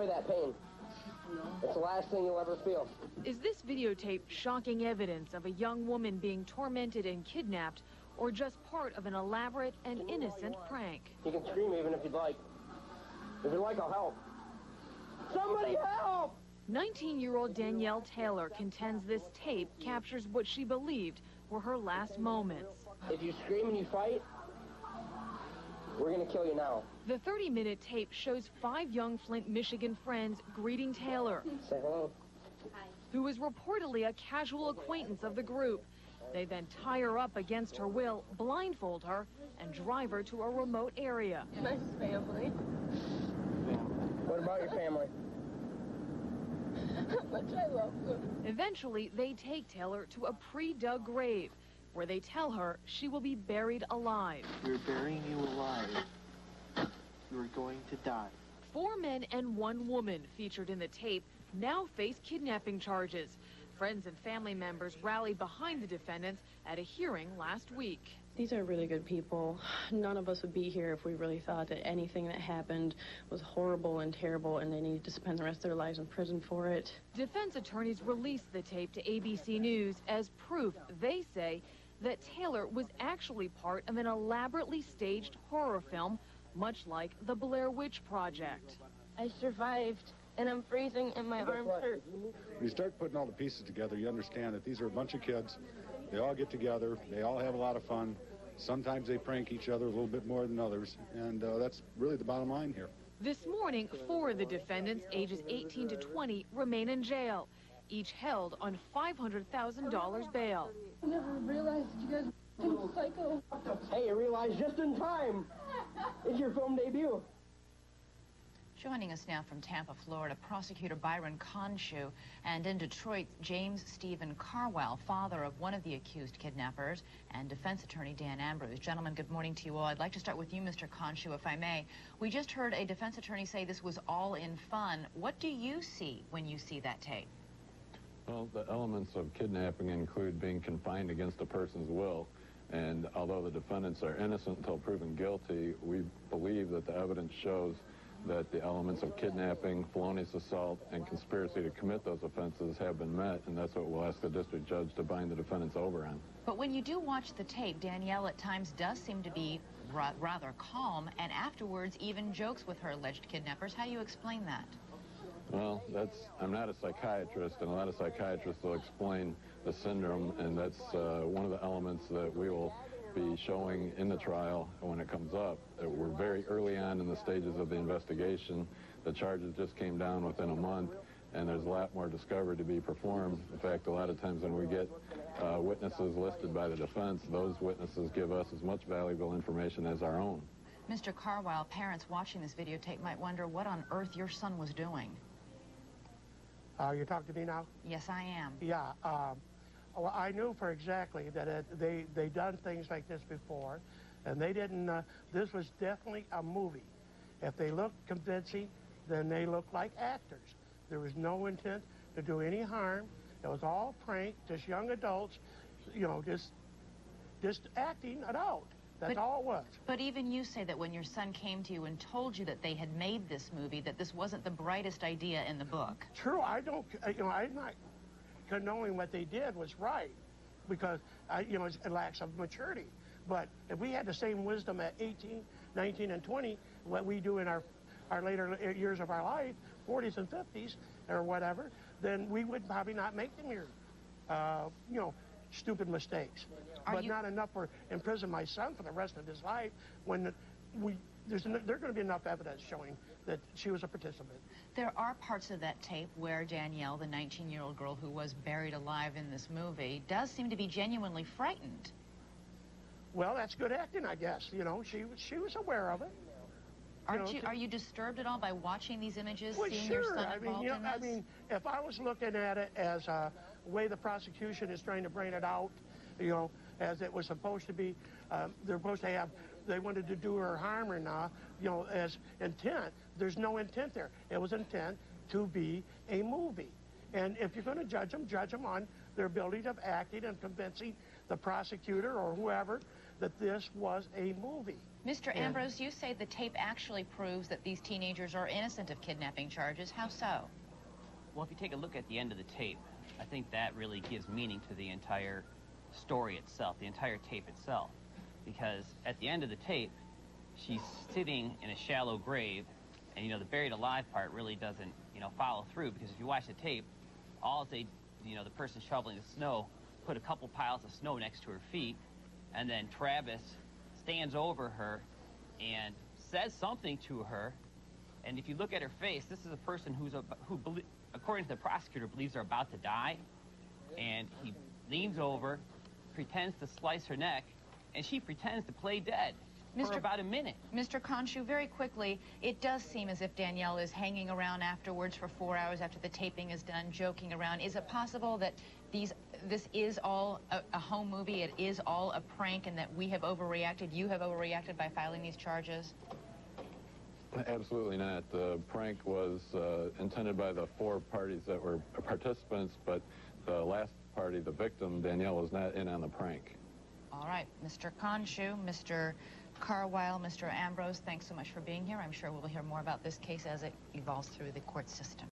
enjoy that pain. It's the last thing you'll ever feel. Is this videotape shocking evidence of a young woman being tormented and kidnapped, or just part of an elaborate and innocent prank? You can scream even if you'd like. If you'd like, I'll help. Somebody help! 19-year-old Danielle Taylor contends this tape captures what she believed were her last moments. If you scream and you fight, we're going to kill you now. The 30-minute tape shows 5 young Flint, Michigan friends greeting Taylor, Say hello. who was reportedly a casual acquaintance of the group. They then tie her up against her will, blindfold her, and drive her to a remote area. My family. What about your family? How much I love them. Eventually, they take Taylor to a pre-dug grave, where they tell her she will be buried alive. We're burying you alive. You're going to die. 4 men and 1 woman featured in the tape now face kidnapping charges. Friends and family members rallied behind the defendants at a hearing last week. These are really good people. None of us would be here if we really thought that anything that happened was horrible and terrible and they needed to spend the rest of their lives in prison for it. Defense attorneys released the tape to ABC News as proof, they say, that Taylor was actually part of an elaborately staged horror film, much like the Blair Witch Project. I survived, and I'm freezing and my arms hurt. When you start putting all the pieces together, you understand that these are a bunch of kids. They all get together. They all have a lot of fun. Sometimes they prank each other a little bit more than others, and that's really the bottom line here. This morning, 4 of the defendants, ages 18 to 20, remain in jail, each held on $500,000 bail. I never realized you guys were psycho. Hey, you realized just in time. It's your film debut. Joining us now from Tampa, Florida, prosecutor Byron Conshu, and in Detroit, James Stephen Carwell, father of one of the accused kidnappers, and defense attorney Dan Ambrose. Gentlemen, good morning to you all. I'd like to start with you, Mr. Conshu, if I may. We just heard a defense attorney say this was all in fun. What do you see when you see that tape? Well, the elements of kidnapping include being confined against a person's will. And although the defendants are innocent until proven guilty, we believe that the evidence shows that the elements of kidnapping, felonious assault, and conspiracy to commit those offenses have been met, and that's what we'll ask the district judge to bind the defendants over on. But when you do watch the tape, Danielle at times does seem to be rather calm, and afterwards even jokes with her alleged kidnappers. How do you explain that? Well, I'm not a psychiatrist, and a lot of psychiatrists will explain the syndrome, and that's one of the elements that we will be showing in the trial when it comes up. We're very early on in the stages of the investigation. The charges just came down within a month, and there's a lot more discovery to be performed. In fact, a lot of times when we get witnesses listed by the defense, those witnesses give us as much valuable information as our own. Mr. Carwell, parents watching this videotape might wonder what on earth your son was doing. You talk to me now? Yes, I am. Yeah. Well, I knew for exactly that they done things like this before, and they didn't. This was definitely a movie. If they looked convincing, then they looked like actors. There was no intent to do any harm. It was all prank, just young adults, you know, just acting it out. That's all it was. But even you say that when your son came to you and told you that they had made this movie, that this wasn't the brightest idea in the book. True, I don't, you know, I'm not knowing what they did was right, because, you know, it lacks of maturity. But if we had the same wisdom at 18, 19, and 20, what we do in our later years of our life, 40s and 50s or whatever, then we would probably not make them here, you know, stupid mistakes. But not enough for imprison my son for the rest of his life when there's going to be enough evidence showing that she was a participant. There are parts of that tape where Danielle, the 19-year-old girl who was buried alive in this movie, does seem to be genuinely frightened. Well, that's good acting, I guess. You know, she was aware of it. Are you disturbed at all by watching these images, well, seeing sure. your son involved in this? I mean, if I was looking at it as a way the prosecution is trying to bring it out, you know, as it was supposed to be, they're supposed to have, they wanted to do her harm or not, you know, as intent. There's no intent there. It was intent to be a movie. And if you're going to judge them on their ability of acting and convincing the prosecutor or whoever that this was a movie. Mr. Ambrose, you say the tape actually proves that these teenagers are innocent of kidnapping charges. How so? Well, if you take a look at the end of the tape, I think that really gives meaning to the entire story itself, the entire tape itself. Because at the end of the tape, she's sitting in a shallow grave, and, you know, the buried alive part really doesn't, you know, follow through, because if you watch the tape, all they, you know, the person shoveling the snow put a couple piles of snow next to her feet, and then Travis stands over her and says something to her, and if you look at her face, this is a person who, according to the prosecutor, believes they're about to die, and he leans over, pretends to slice her neck, and she pretends to play dead for about a minute. Mr. Konshu, very quickly, it does seem as if Danielle is hanging around afterwards for 4 hours after the taping is done, joking around. Is it possible that this is all a home movie, it is all a prank, and that we have overreacted, you have overreacted by filing these charges? Absolutely not. The prank was intended by the 4 parties that were participants, but the last party, the victim, Danielle, was not in on the prank. All right, Mr. Konshu, Mr. Carwile, Mr. Ambrose, thanks so much for being here. I'm sure we'll hear more about this case as it evolves through the court system.